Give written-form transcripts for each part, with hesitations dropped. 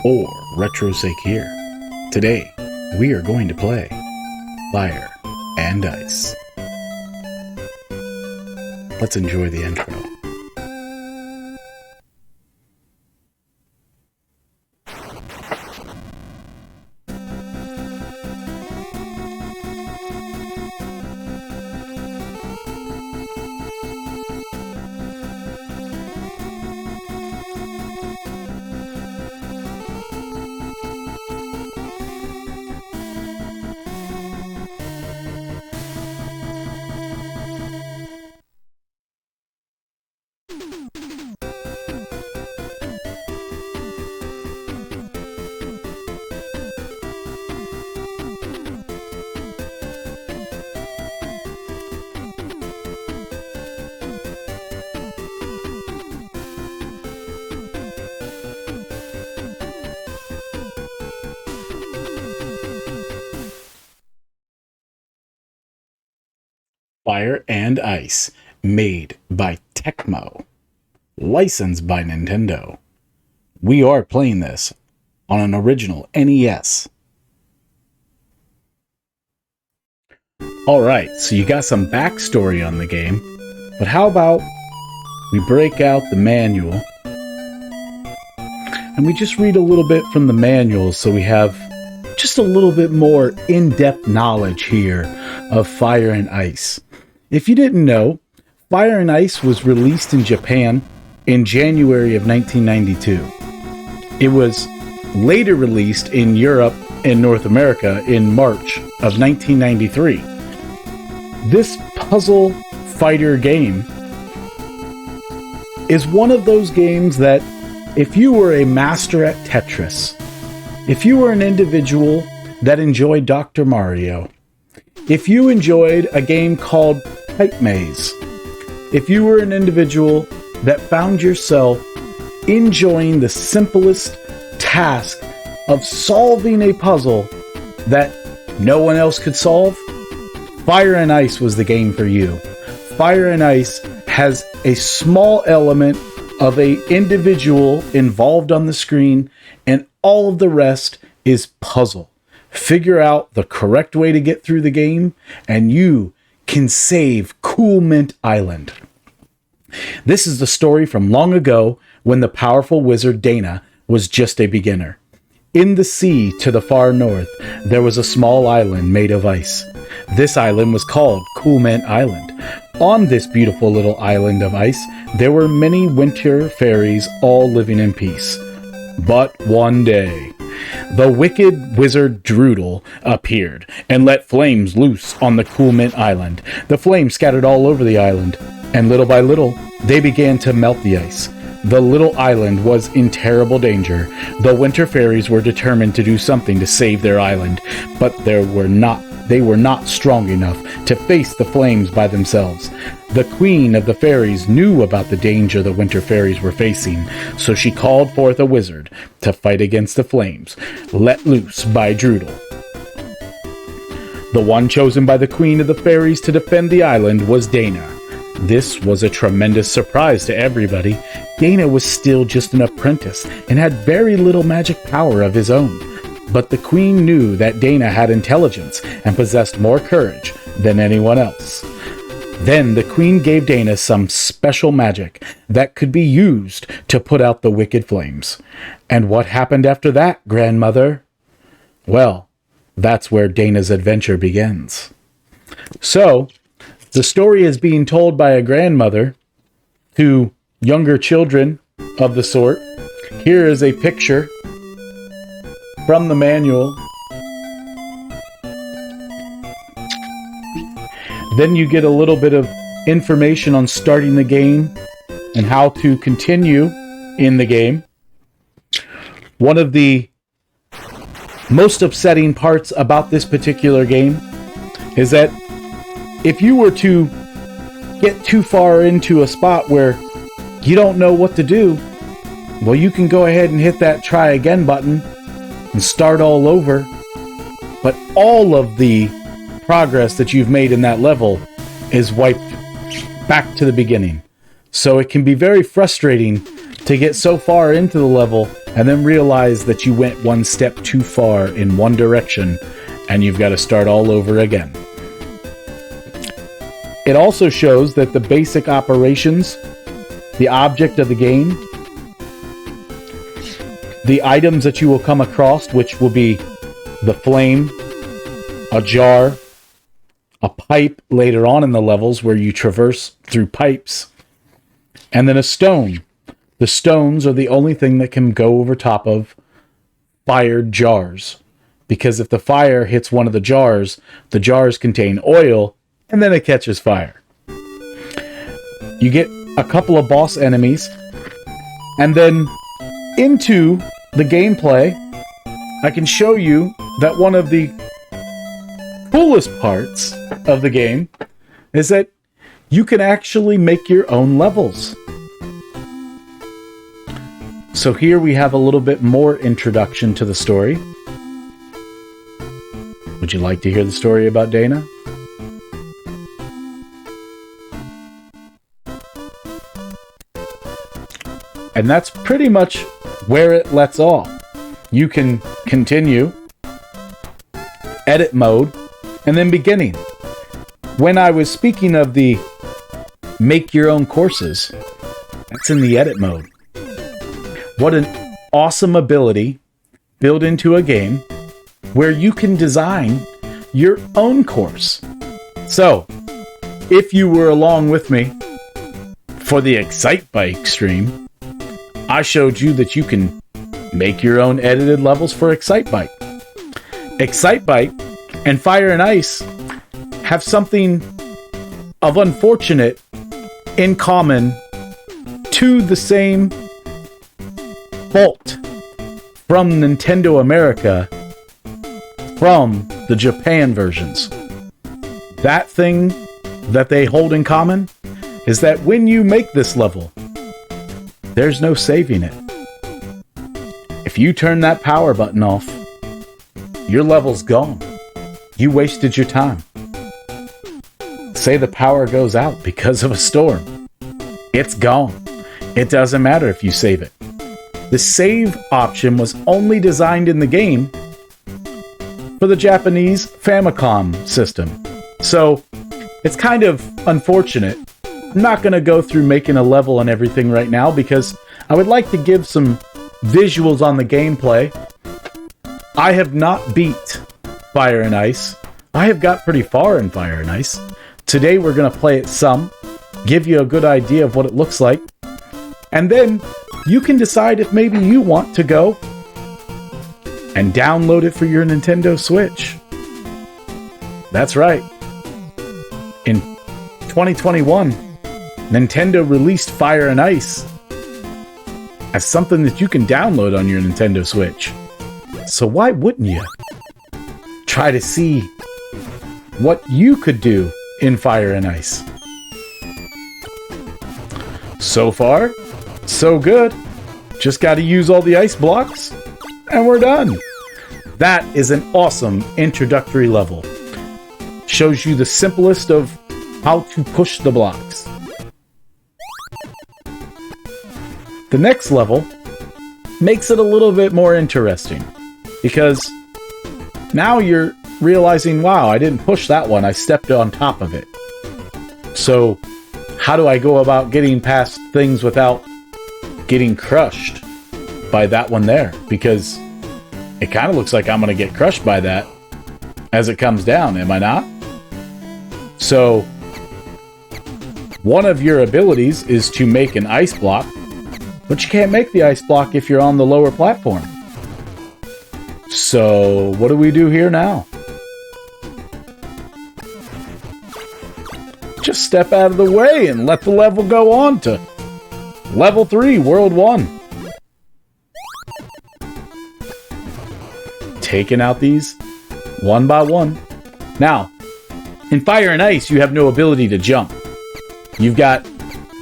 or retrosake here. Today, we are going to play Fire and Ice. Let's enjoy the intro. Fire and Ice, made by Tecmo, licensed by Nintendo. We are playing this on an original NES. Alright, so you got some backstory on the game, but how about we break out the manual and we just read a little bit from the manual so we have just a little bit more in-depth knowledge here of Fire and Ice. If you didn't know, Fire and Ice was released in Japan in January of 1992. It was later released in Europe and North America in March of 1993. This puzzle fighter game is one of those games that if you were a master at Tetris, if you were an individual that enjoyed Dr. Mario, if you enjoyed a game called Pipe Maze, if you were an individual that found yourself enjoying the simplest task of solving a puzzle that no one else could solve, Fire and Ice was the game for you. Fire and Ice has a small element of an individual involved on the screen, and all of the rest is puzzle. Figure out the correct way to get through the game, and you can save Cool Mint Island. This is the story from long ago when the powerful wizard Dana was just a beginner. In the sea to the far north, there was a small island made of ice. This island was called Cool Mint Island. On this beautiful little island of ice, there were many winter fairies all living in peace. But one day, the wicked wizard Droodle appeared and let flames loose on the Cool Mint Island. The flames scattered all over the island, and little by little, they began to melt the ice. The little island was in terrible danger. The winter fairies were determined to do something to save their island, but they were not strong enough to face the flames by themselves. The queen of the fairies knew about the danger the winter fairies were facing, so she called forth a wizard to fight against the flames, let loose by Droodle. The one chosen by the queen of the fairies to defend the island was Dana. This was a tremendous surprise to everybody. Dana was still just an apprentice and had very little magic power of his own. But the queen knew that Dana had intelligence and possessed more courage than anyone else. Then the queen gave Dana some special magic that could be used to put out the wicked flames. And what happened after that, grandmother? Well, that's where Dana's adventure begins. So, the story is being told by a grandmother to younger children of the sort. Here is a picture from the manual. Then you get a little bit of information on starting the game and how to continue in the game. One of the most upsetting parts about this particular game is that if you were to get too far into a spot where you don't know what to do, well, you can go ahead and hit that try again button and start all over. But all of the progress that you've made in that level is wiped back to the beginning. So it can be very frustrating to get so far into the level and then realize that you went one step too far in one direction and you've got to start all over again. It also shows that the basic operations, the object of the game, the items that you will come across, which will be the flame, a jar, a pipe later on in the levels where you traverse through pipes, and then a stone. The stones are the only thing that can go over top of fired jars. Because if the fire hits one of the jars contain oil, and then it catches fire. You get a couple of boss enemies, and then into the gameplay, I can show you that one of the coolest parts of the game is that you can actually make your own levels. So here we have a little bit more introduction to the story. Would you like to hear the story about Dana? And that's pretty much where it lets off. You can continue, edit mode, and then beginning. When I was speaking of the make your own courses, that's in the edit mode. What an awesome ability built into a game where you can design your own course. So, if you were along with me for the Excite Bike stream, I showed you that you can make your own edited levels for Excite Bike. Excite Bike and Fire and Ice have something of unfortunate in common to the same fault from Nintendo America from the Japan versions. That thing that they hold in common is that when you make this level, there's no saving it. If you turn that power button off, your level's gone. You wasted your time. Say the power goes out because of a storm. It's gone. It doesn't matter if you save it. The save option was only designed in the game for the Japanese Famicom system. So, it's kind of unfortunate. I'm not going to go through making a level and everything right now because I would like to give some visuals on the gameplay. I have not beat Fire and Ice. I have got pretty far in Fire and Ice. Today we're going to play it some, give you a good idea of what it looks like, and then you can decide if maybe you want to go and download it for your Nintendo Switch. That's right. In 2021, Nintendo released Fire and Ice as something that you can download on your Nintendo Switch. So why wouldn't you try to see what you could do in Fire and Ice? So far, so good. Just got to use all the ice blocks and we're done. That is an awesome introductory level. Shows you the simplest of how to push the blocks. The next level makes it a little bit more interesting because now you're realizing, wow, I didn't push that one, I stepped on top of it. So how do I go about getting past things without getting crushed by that one there? Because it kind of looks like I'm going to get crushed by that as it comes down, am I not? So one of your abilities is to make an ice block, but you can't make the ice block if you're on the lower platform. So what do we do here now? Just step out of the way and let the level go on to level 3, World 1. Taking out these one by one. Now, in Fire and Ice, you have no ability to jump. You've got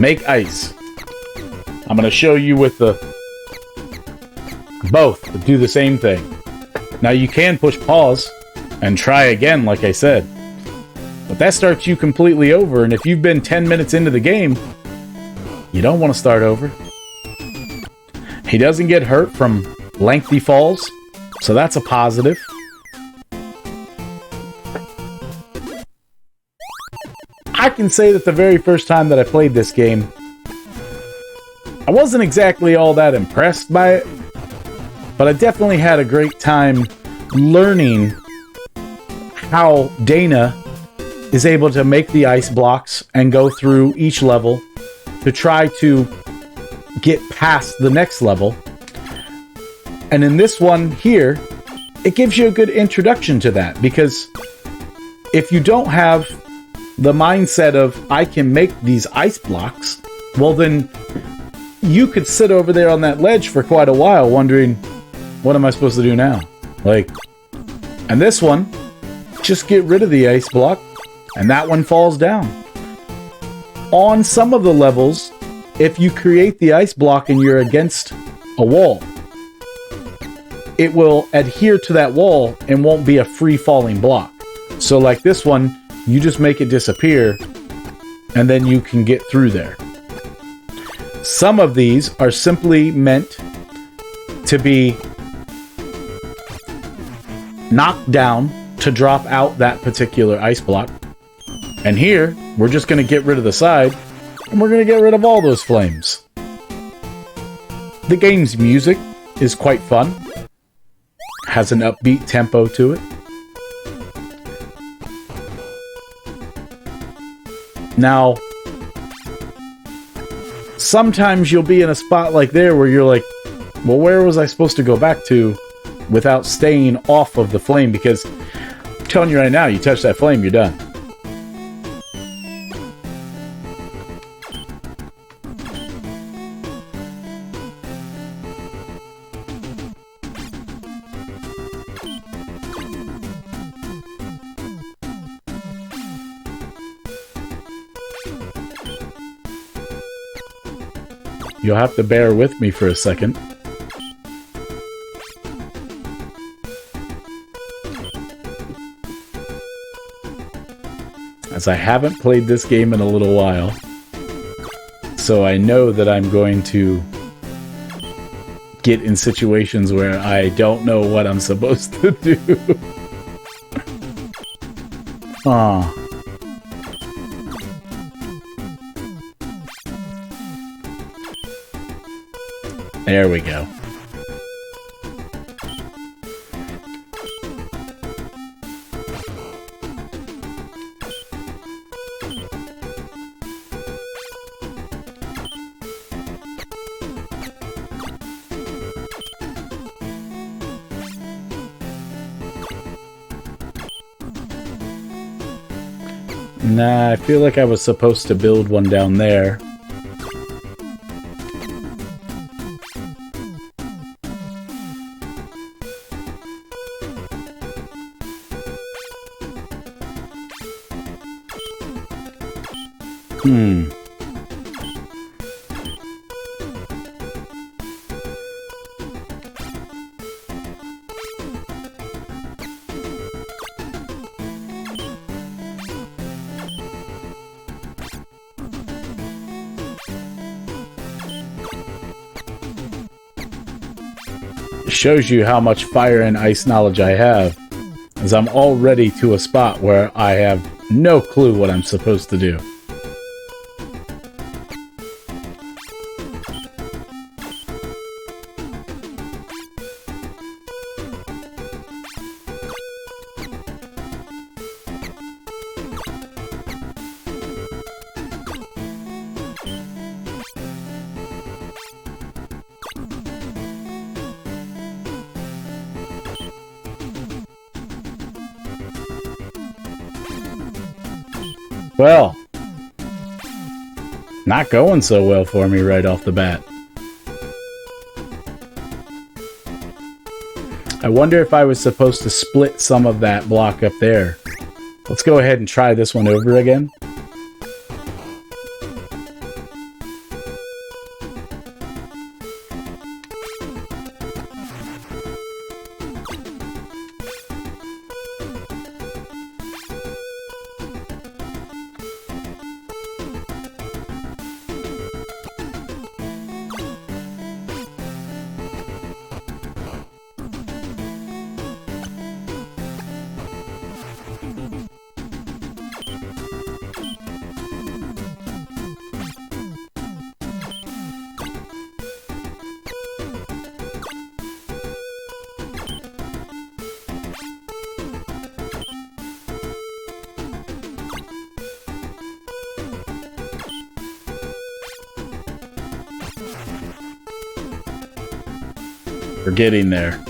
make ice. I'm going to show you with the both do the same thing. Now you can push pause and try again, like I said. But that starts you completely over, and if you've been 10 minutes into the game, you don't want to start over. He doesn't get hurt from lengthy falls, so that's a positive. I can say that the very first time that I played this game, I wasn't exactly all that impressed by it, but I definitely had a great time learning how Dana is able to make the ice blocks and go through each level to try to get past the next level. And in this one here, it gives you a good introduction to that, because if you don't have the mindset of, I can make these ice blocks, well then you could sit over there on that ledge for quite a while wondering, what am I supposed to do now? And this one, just get rid of the ice block and that one falls down. On some of the levels, if you create the ice block and you're against a wall, it will adhere to that wall and won't be a free falling block. So like this one, you just make it disappear and then you can get through there. Some of these are simply meant to be knocked down to drop out that particular ice block. And here, we're just going to get rid of the side, and we're going to get rid of all those flames. The game's music is quite fun. Has an upbeat tempo to it. Now, sometimes you'll be in a spot like there where you're like, well, where was I supposed to go back to without staying off of the flame? Because I'm telling you right now, you touch that flame, you're done. You'll have to bear with me for a second. As I haven't played this game in a little while, so I know that I'm going to get in situations where I don't know what I'm supposed to do. Aw. There we go. Nah, I feel like I was supposed to build one down there. Shows you how much fire and ice knowledge I have, as I'm already to a spot where I have no clue what I'm supposed to do. Well, not going so well for me right off the bat. I wonder if I was supposed to split some of that block up there. Let's go ahead and try this one over again. We're getting there.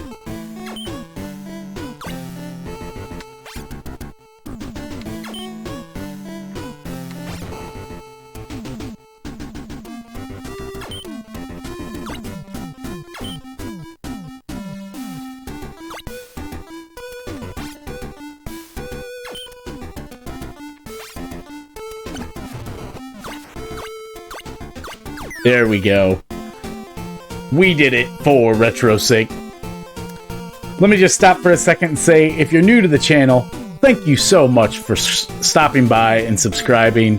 There we go. We did it for retro's sake. Let me just stop for a second and say, if you're new to the channel, thank you so much for stopping by and subscribing.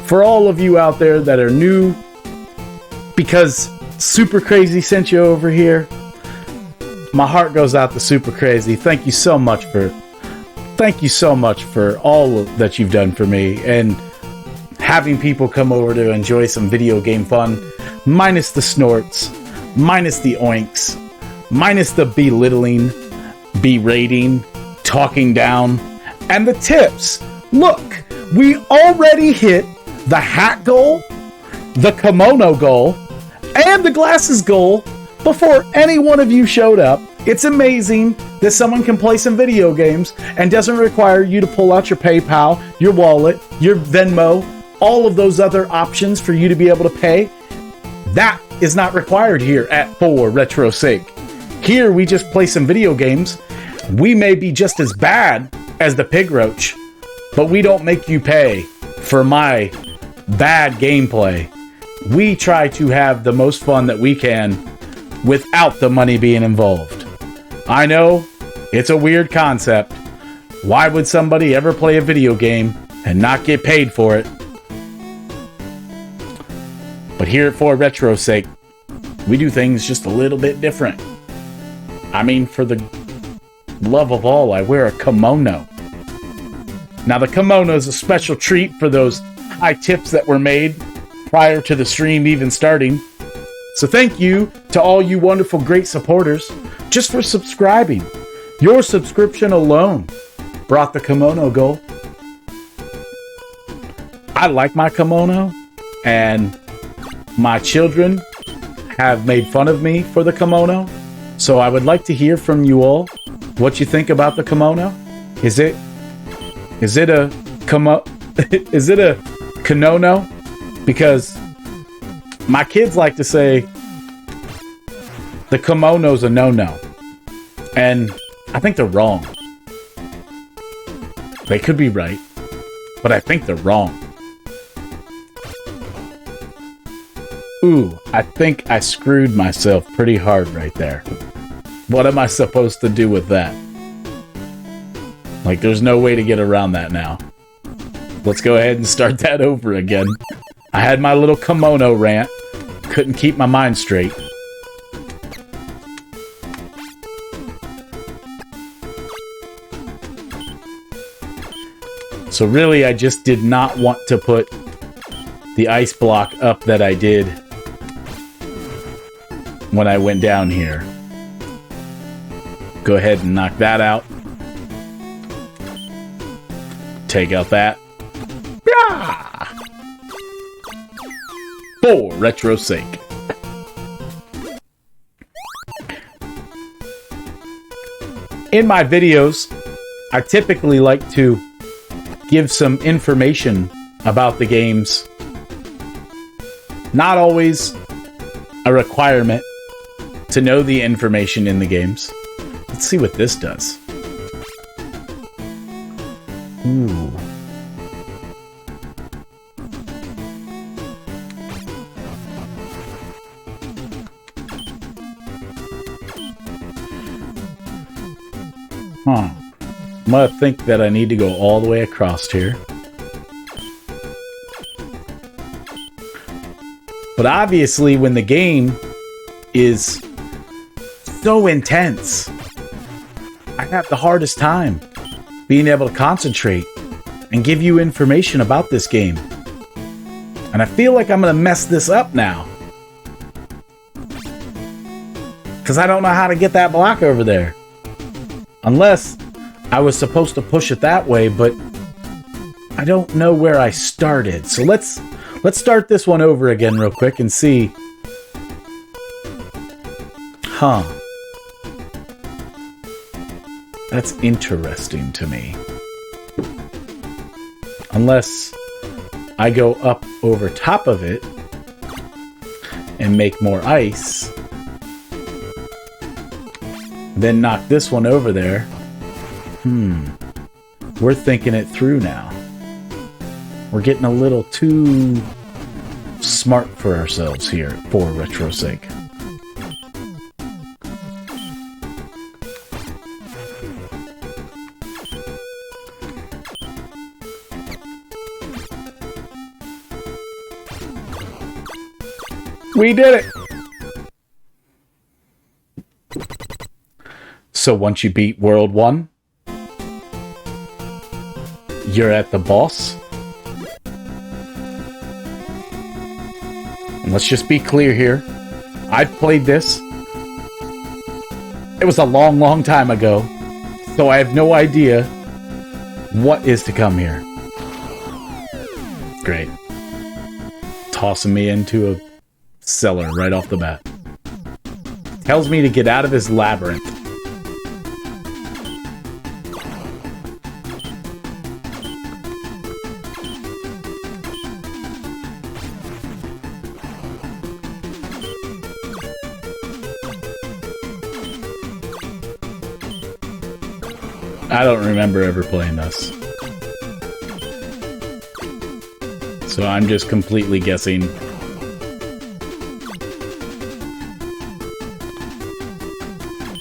For all of you out there that are new, because Super Crazy sent you over here, my heart goes out to Super Crazy. Thank you so much for all that you've done for me, and having people come over to enjoy some video game fun, minus the snorts, minus the oinks, minus the belittling, berating, talking down, and the tips. Look, we already hit the hat goal, the kimono goal, and the glasses goal before any one of you showed up. It's amazing that someone can play some video games and doesn't require you to pull out your PayPal, your wallet, your Venmo, all of those other options for you to be able to pay. That is not required here at For Retro's Sake. Here we just play some video games. We may be just as bad as the Pig Roach, but we don't make you pay for my bad gameplay. We try to have the most fun that we can without the money being involved. I know, it's a weird concept. Why would somebody ever play a video game and not get paid for it? But here For Retro's Sake, we do things just a little bit different. I mean, for the love of all, I wear a kimono. Now, the kimono is a special treat for those high tips that were made prior to the stream even starting. So thank you to all you wonderful, great supporters just for subscribing. Your subscription alone brought the kimono goal. I like my kimono, and my children have made fun of me for the kimono. So I would like to hear from you all what you think about the kimono. Is it a kimono? Because my kids like to say the kimono's a no-no. And I think they're wrong. They could be right, but I think they're wrong. Ooh, I think I screwed myself pretty hard right there. What am I supposed to do with that? Like, there's no way to get around that now. Let's go ahead and start that over again. I had my little kimono rant. Couldn't keep my mind straight. So really, I just did not want to put the ice block up that I did when I went down here. Go ahead and knock that out. Take out that. Yeah! For Retro's Sake. In my videos, I typically like to give some information about the games. Not always a requirement to know the information in the games. Let's see what this does. Ooh. Huh. I'm gonna think that I need to go all the way across here. But obviously, when the game is so intense, I have the hardest time being able to concentrate and give you information about this game. And I feel like I'm going to mess this up now, because I don't know how to get that block over there. Unless I was supposed to push it that way, but I don't know where I started. So let's start this one over again real quick and see. Huh. That's interesting to me. Unless I go up over top of it and make more ice, then knock this one over there. We're thinking it through now. We're getting a little too smart for ourselves here for retro's sake. We did it! So once you beat World 1, you're at the boss. And let's just be clear here. I've played this. It was a long, long time ago. So I have no idea what is to come here. Great. Tossing me into a cellar right off the bat. Tells me to get out of this labyrinth. I don't remember ever playing this. So I'm just completely guessing.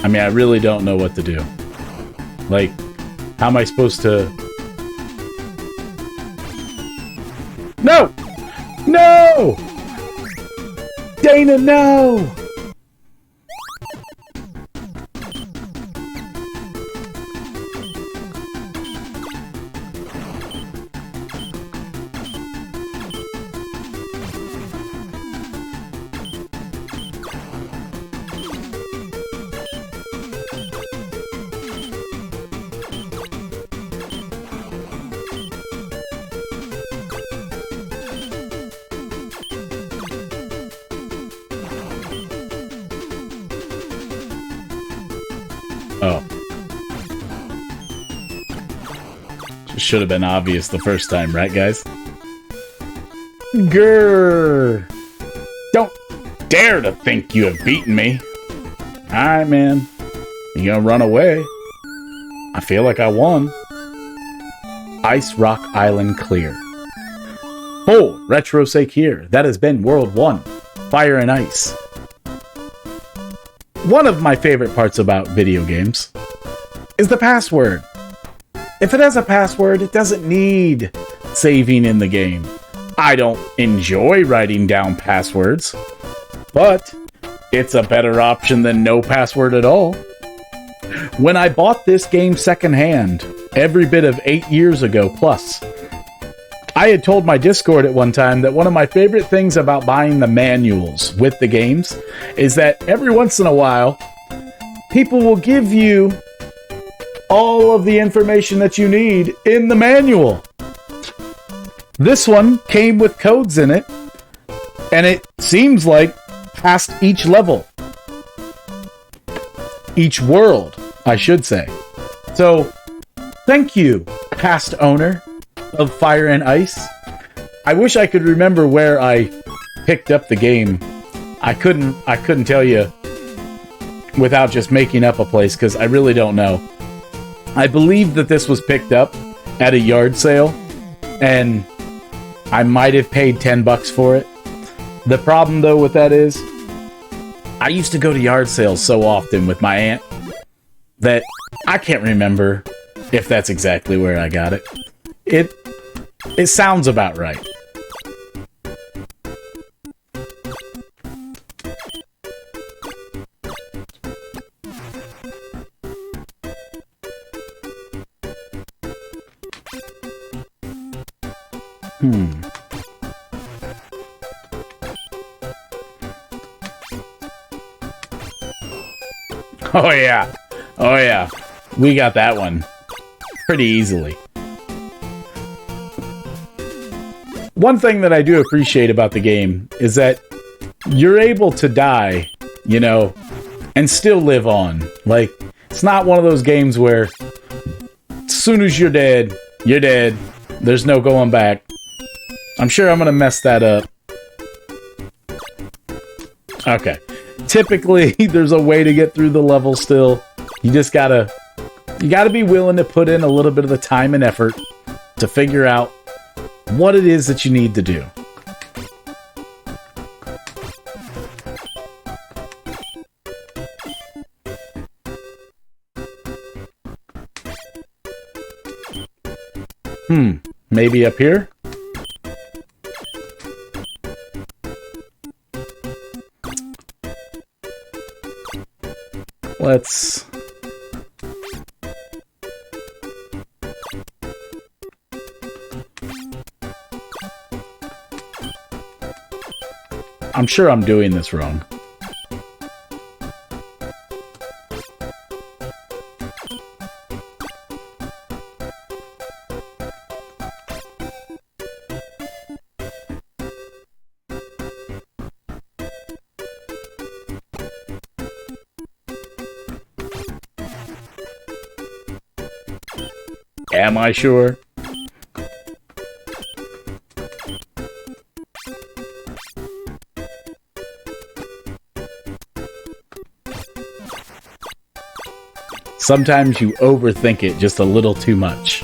I mean, I really don't know what to do. Like, how am I supposed to... No! No! Dana, no! Oh. Should have been obvious the first time, right, guys? Grrr! Don't dare to think you have beaten me. Alright, man. You gonna run away? I feel like I won. Ice Rock Island clear. Oh, retro sake here. That has been World 1. Fire and Ice. One of my favorite parts about video games is the password. If it has a password, it doesn't need saving in the game. I don't enjoy writing down passwords, but it's a better option than no password at all. When I bought this game secondhand, every bit of 8 years ago plus, I had told my Discord at one time that one of my favorite things about buying the manuals with the games is that every once in a while, people will give you all of the information that you need in the manual. This one came with codes in it, and it seems like past each level. Each world, I should say. So, thank you, past owner of Fire and Ice. I wish I could remember where I picked up the game. I couldn't tell you without just making up a place, because I really don't know. I believe that this was picked up at a yard sale, and I might have paid $10 for it. The problem, though, with that is, I used to go to yard sales so often with my aunt that I can't remember if that's exactly where I got it. It sounds about right. Oh yeah. Oh yeah. We got that one pretty easily. One thing that I do appreciate about the game is that you're able to die, you know, and still live on. Like, It's not one of those games where as soon as you're dead, you're dead. There's no going back. I'm sure I'm going to mess that up. Okay. Typically, there's a way to get through the level still. You just gotta be willing to put in a little bit of the time and effort to figure out what it is that you need to do. Maybe up here? Let's... I'm sure I'm doing this wrong. Am I sure? Sometimes you overthink it just a little too much.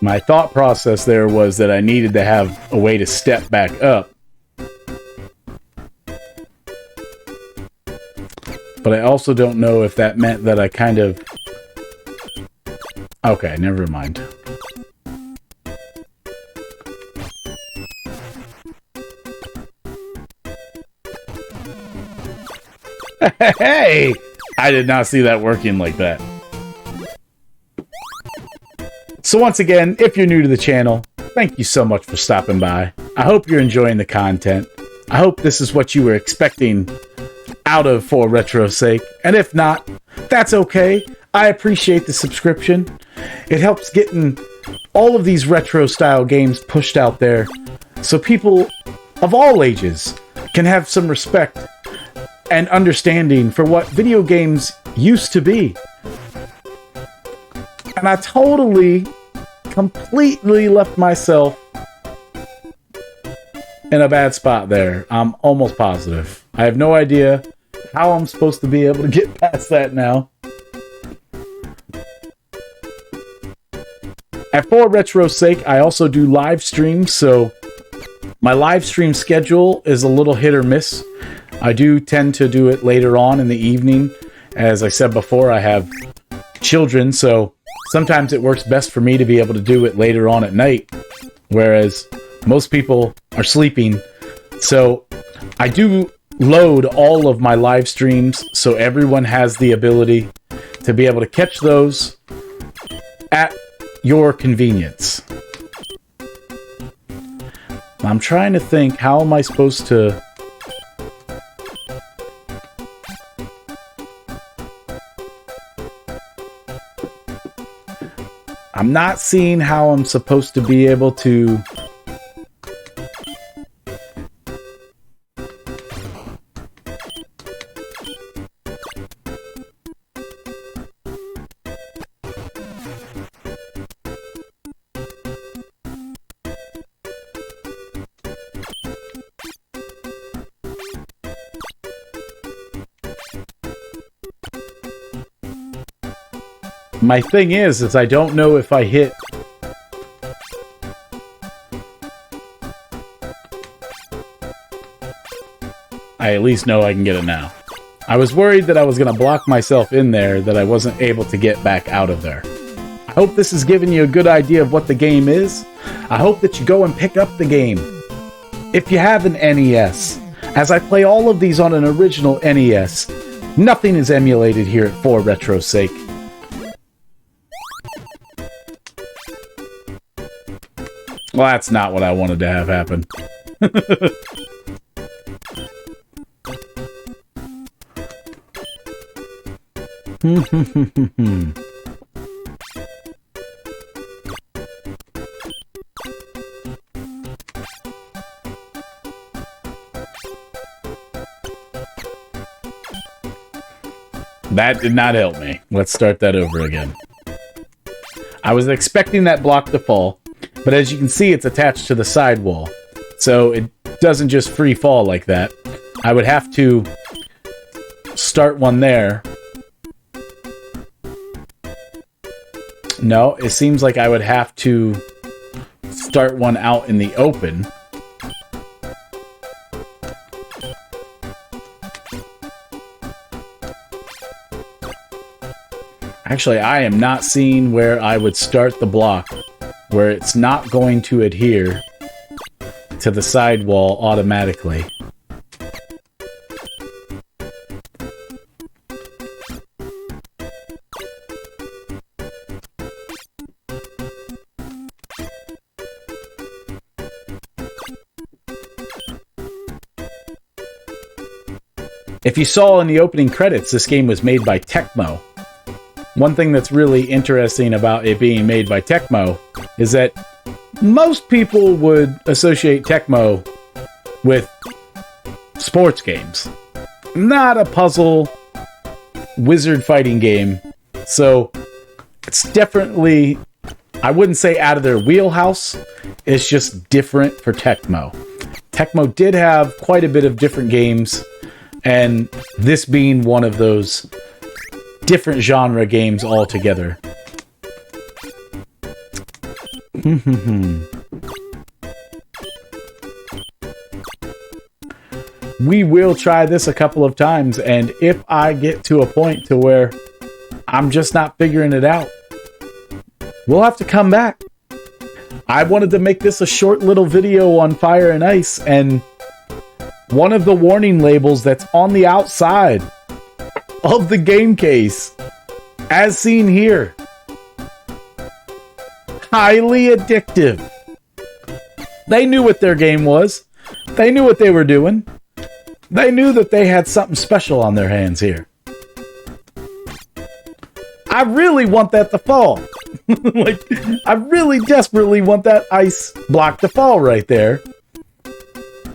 My thought process there was that I needed to have a way to step back up. But I also don't know if that meant that I kind of... Okay, never mind. Hey! I did not see that working like that. So once again, if you're new to the channel, thank you so much for stopping by. I hope you're enjoying the content. I hope this is what you were expecting out of For Retro's Sake. And if not, that's okay. I appreciate the subscription. It helps getting all of these retro-style games pushed out there so people of all ages can have some respect and understanding for what video games used to be. And I completely left myself in a bad spot there. I'm almost positive. I have no idea how I'm supposed to be able to get past that now. At For Retro's Sake, I also do live streams, so my live stream schedule is a little hit or miss. I do tend to do it later on in the evening. As I said before, I have children, so sometimes it works best for me to be able to do it later on at night, whereas most people are sleeping. So I do load all of my live streams so everyone has the ability to be able to catch those at your convenience. I'm trying to think, how am I supposed to... I'm not seeing how I'm supposed to be able to... My thing is I don't know if I hit... I at least know I can get it now. I was worried that I was going to block myself in there, that I wasn't able to get back out of there. I hope this has given you a good idea of what the game is. I hope that you go and pick up the game. If you have an NES, As I play all of these on an original NES, nothing is emulated here for retro's sake. Well, that's not what I wanted to have happen. That did not help me. Let's start that over again. I was expecting that block to fall, but as you can see, it's attached to the sidewall. So it doesn't just free fall like that. I would have to start one there. No, it seems like I would have to start one out in the open. Actually, I am not seeing where I would start the block, where it's not going to adhere to the sidewall automatically. If you saw in the opening credits, this game was made by Tecmo. One thing that's really interesting about it being made by Tecmo is that most people would associate Tecmo with sports games, not a puzzle wizard fighting game. So it's definitely, I wouldn't say out of their wheelhouse, it's just different for Tecmo. Tecmo did have quite a bit of different games, and this being one of those different genre games altogether. We will try this a couple of times, and if I get to a point to where I'm just not figuring it out, we'll have to come back. I wanted to make this a short little video on Fire and Ice, and one of the warning labels that's on the outside of the game case, as seen here, highly addictive. They knew what their game was. They knew what they were doing. They knew that they had something special on their hands here. I really want that to fall. Like, I really desperately want that ice block to fall right there.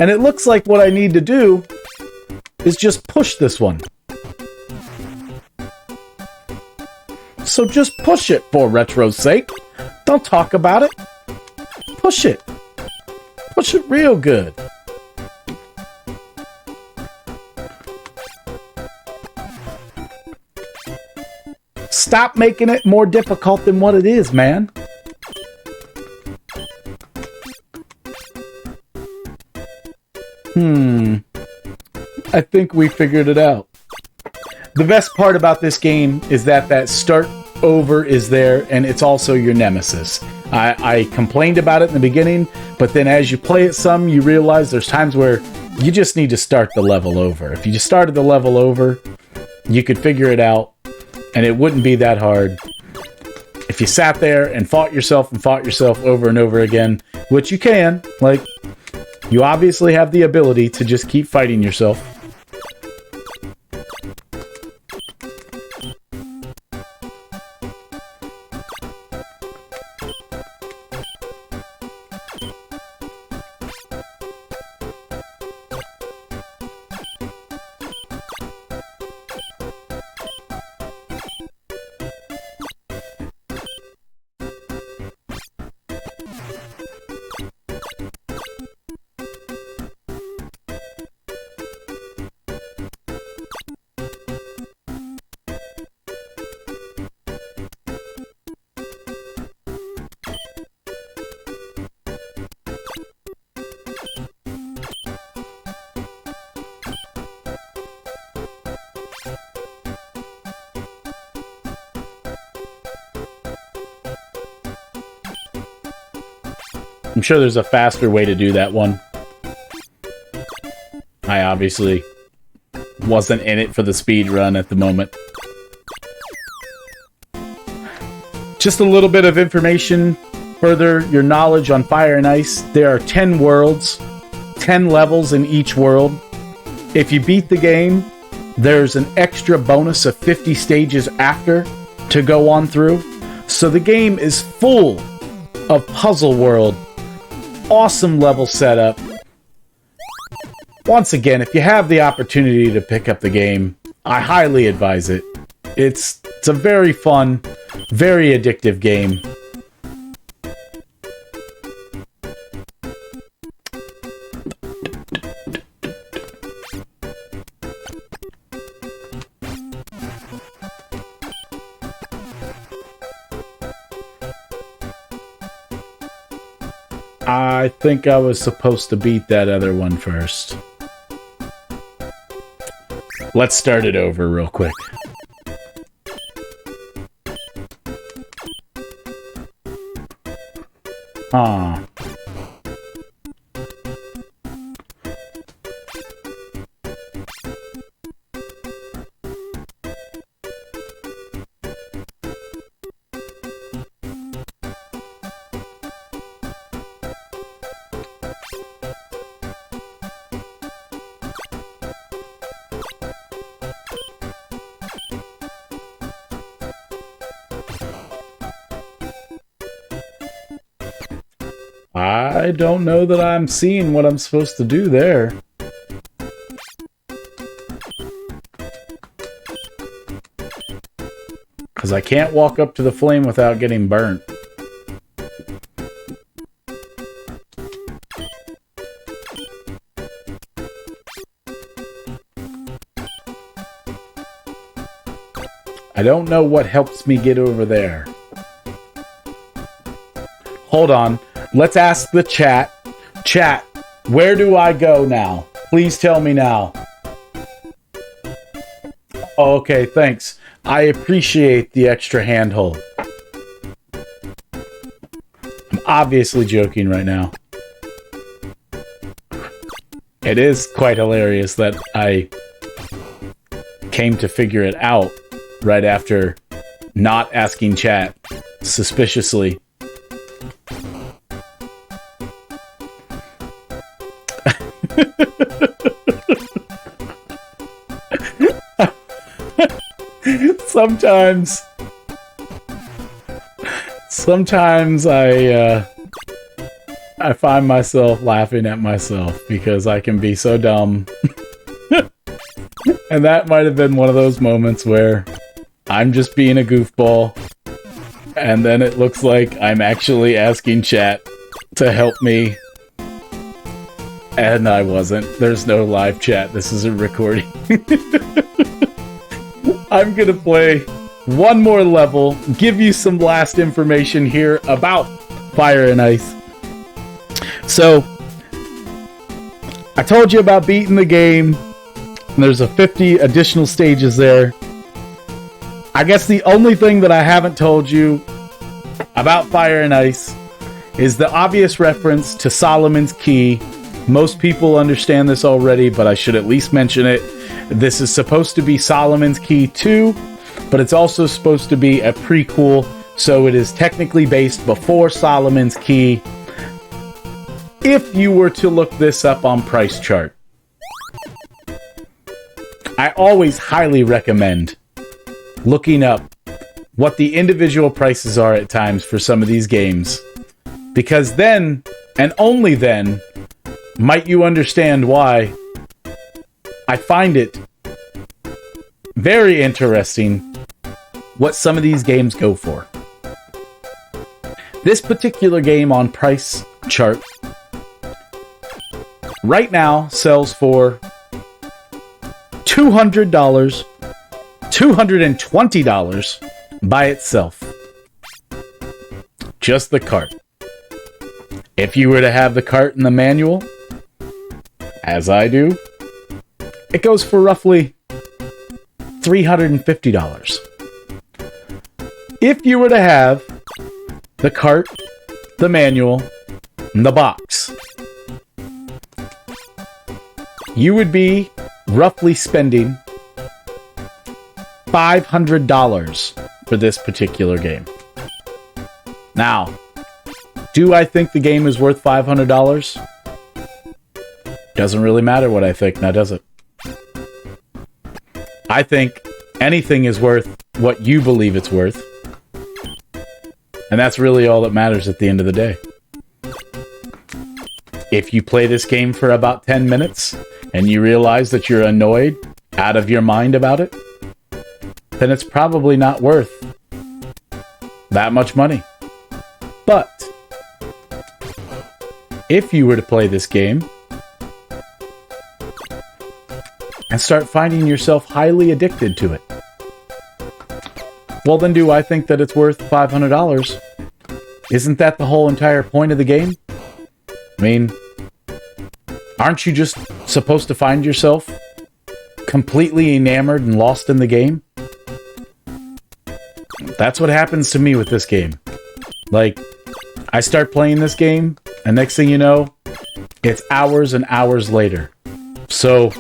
And it looks like what I need to do is just push this one. So just push it for retro's sake. Don't talk about it. Push it. Push it real good. Stop making it more difficult than what it is, man. I think we figured it out. The best part about this game is that start over is there, and it's also your nemesis. I complained about it in the beginning, but then as you play it some, you realize there's times where you just need to start the level over. If you just started the level over, you could figure it out, and it wouldn't be that hard. If you sat there and fought yourself over and over again, which you can, like, you obviously have the ability to just keep fighting yourself. I'm sure there's a faster way to do that one. I obviously wasn't in it for the speed run at the moment. Just a little bit of information, further your knowledge on Fire and Ice. There are 10 worlds, 10 levels in each world. If you beat the game, there's an extra bonus of 50 stages after to go on through. So the game is full of puzzle world, awesome level setup. Once again, if you have the opportunity to pick up the game, I highly advise it. It's a very fun, very addictive game. I think I was supposed to beat that other one first. Let's start it over real quick. Ah. I don't know that I'm seeing what I'm supposed to do there. Because I can't walk up to the flame without getting burnt. I don't know what helps me get over there. Hold on. Let's ask the chat. Chat, where do I go now? Please tell me now. Okay, thanks. I appreciate the extra handhold. I'm obviously joking right now. It is quite hilarious that I came to figure it out right after not asking chat suspiciously. Sometimes I find myself laughing at myself because I can be so dumb. And that might have been one of those moments where I'm just being a goofball, and then it looks like I'm actually asking chat to help me. And I wasn't. There's no live chat. This is a recording. I'm gonna play one more level, give you some last information here about Fire and Ice. So, I told you about beating the game, and there's a 50 additional stages there. I guess the only thing that I haven't told you about Fire and Ice is the obvious reference to Solomon's Key. Most people understand this already, but I should at least mention it. This is supposed to be Solomon's Key 2, but it's also supposed to be a prequel, so it is technically based before Solomon's Key. If you were to look this up on Price Chart, I always highly recommend looking up what the individual prices are at times for some of these games, because then, and only then, might you understand why I find it very interesting what some of these games go for. This particular game on Price Chart right now sells for $200, $220 by itself. Just the cart. If you were to have the cart and the manual, as I do, it goes for roughly $350. If you were to have the cart, the manual, and the box, you would be roughly spending $500 for this particular game. Now, do I think the game is worth $500? Doesn't really matter what I think, now does it? I think anything is worth what you believe it's worth. And that's really all that matters at the end of the day. If you play this game for about 10 minutes and you realize that you're annoyed out of your mind about it, then it's probably not worth that much money. But if you were to play this game and start finding yourself highly addicted to it, well, then do I think that it's worth $500? Isn't that the whole entire point of the game? I mean, aren't you just supposed to find yourself completely enamored and lost in the game? That's what happens to me with this game. Like, I start playing this game, and next thing you know, it's hours and hours later. So,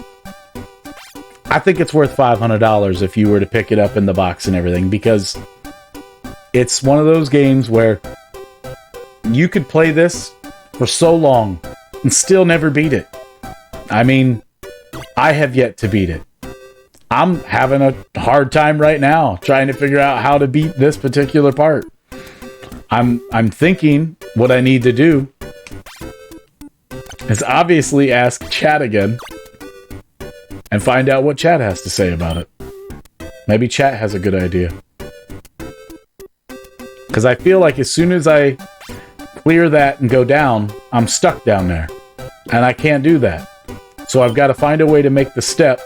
I think it's worth $500 if you were to pick it up in the box and everything, because it's one of those games where you could play this for so long and still never beat it. I mean, I have yet to beat it. I'm having a hard time right now trying to figure out how to beat this particular part. I'm thinking what I need to do is obviously ask chat again and find out what chat has to say about it. Maybe chat has a good idea. Because I feel like as soon as I clear that and go down, I'm stuck down there. And I can't do that. So I've got to find a way to make the step.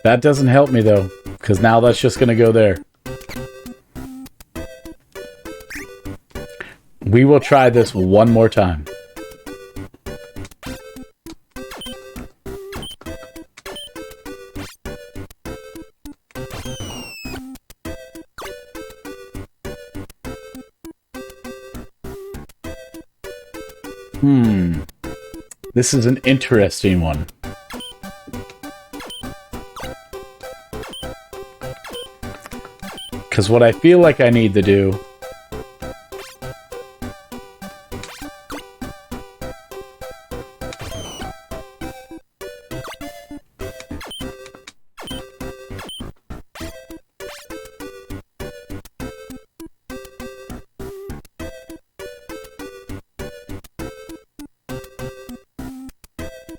That doesn't help me though, because now that's just going to go there. We will try this one more time. This is an interesting one. Because what I feel like I need to do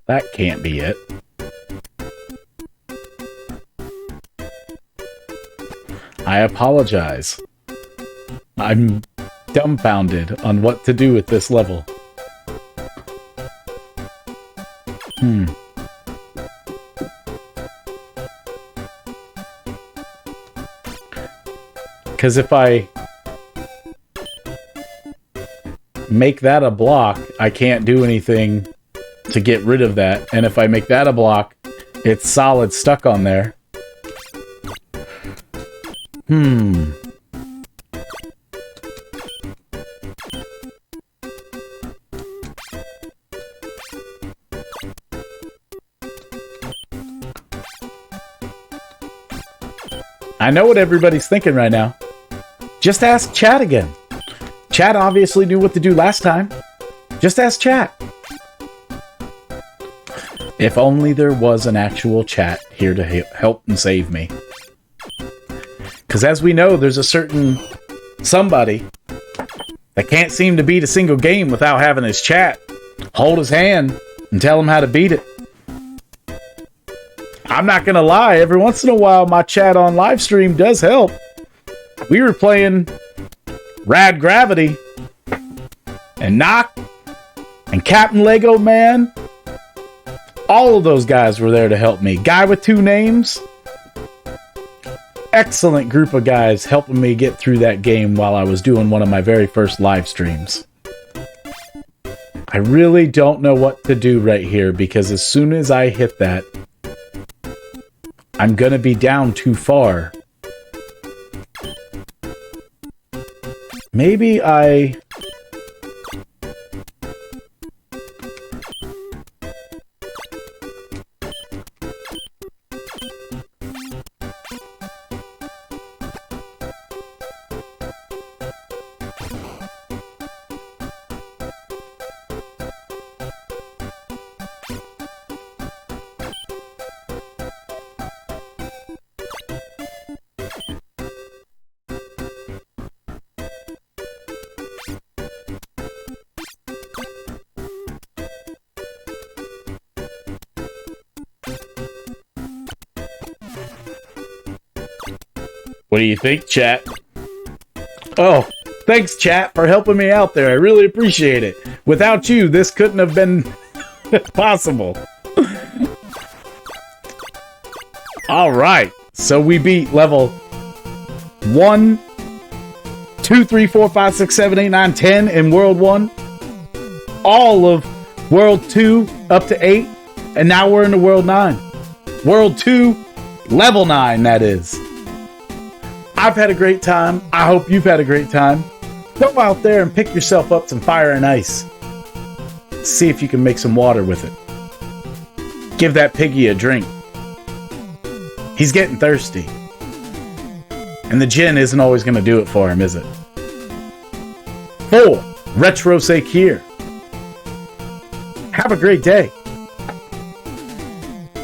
that can't be it. I apologize. I'm dumbfounded on what to do with this level. Because if I make that a block, I can't do anything to get rid of that. And if I make that a block, it's solid stuck on there. I know what everybody's thinking right now. Just ask chat again. Chat obviously knew what to do last time. Just ask chat. If only there was an actual chat here to help and save me. Because as we know, there's a certain somebody that can't seem to beat a single game without having his chat hold his hand and tell him how to beat it. I'm not going to lie, every once in a while my chat on live stream does help. We were playing Rad Gravity and Knock and Captain Lego Man. All of those guys were there to help me. Guy with two names. Excellent group of guys helping me get through that game while I was doing one of my very first live streams. I really don't know what to do right here because as soon as I hit that, I'm gonna be down too far. Maybe I... What do you think, chat? Oh, thanks, chat, for helping me out there. I really appreciate it. Without you, this couldn't have been possible. All right, so we beat level 1, 2, 3, 4, 5, 6, 7, 8, 9, 10 in World 1. All of World 2 up to 8. And now we're into World 9. World 2, level 9, that is. I've had a great time. I hope you've had a great time. Go out there and pick yourself up some fire and ice. See if you can make some water with it. Give that piggy a drink. He's getting thirsty. And the gin isn't always going to do it for him, is it? 4. Retro Sake here. Have a great day.